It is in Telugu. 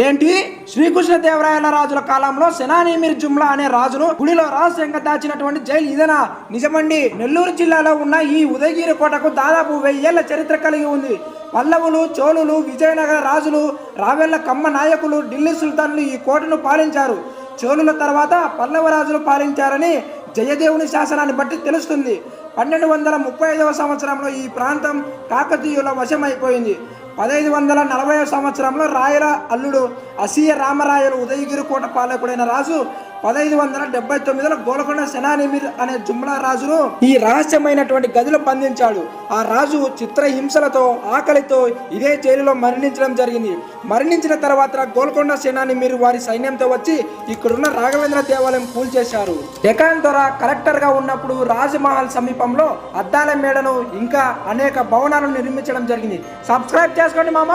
ఏంటి శ్రీకృష్ణదేవరాయల రాజుల కాలంలో సెనానిమిర్ జుమ్లా అనే రాజును గుడిలో రహస్యంగా దాచినటువంటి జైలు ఇదేనా? నిజమండి. నెల్లూరు జిల్లాలో ఉన్న ఈ ఉదయగిరి కోటకు దాదాపు 1000 ఏళ్ల చరిత్ర కలిగి ఉంది. పల్లవులు, చోళులు, విజయనగర రాజులు, రావెళ్ల కమ్మ నాయకులు, ఢిల్లీ సుల్తాన్లు ఈ కోటను పాలించారు. చోళుల తర్వాత పల్లవ రాజులు పాలించారని జయదేవుని శాసనాన్ని బట్టి తెలుస్తుంది. 1235వ సంవత్సరంలో ఈ ప్రాంతం కాకతీయుల వశమైపోయింది. 1540వ సంవత్సరంలో రాయల అల్లుడు అసీయ రామరాయలు ఉదయగిరి కోట పాలకుడైన రాజు 1579లో గోల్కొండ సెనానిమిర్ అనే జుమ్లా రాజును ఈ రహస్యమైనటువంటి గదిలో బంధించాడు. ఆ రాజు చిత్రహింసలతో, ఆకలితో ఇదే జైలులో మరణించడం జరిగింది. మరణించిన తర్వాత గోల్కొండ సెనానిమిర్ వారి సైన్యంతో వచ్చి ఇక్కడున్న రాఘవేంద్ర దేవాలయం కూల్చేశారు. డెకాన్ దొర కలెక్టర్ గా ఉన్నప్పుడు రాజమహల్ సమీపంలో అద్దాల మేడను ఇంకా అనేక భవనాలను నిర్మించడం జరిగింది. సబ్స్క్రైబ్ చేసుకోండి మామ.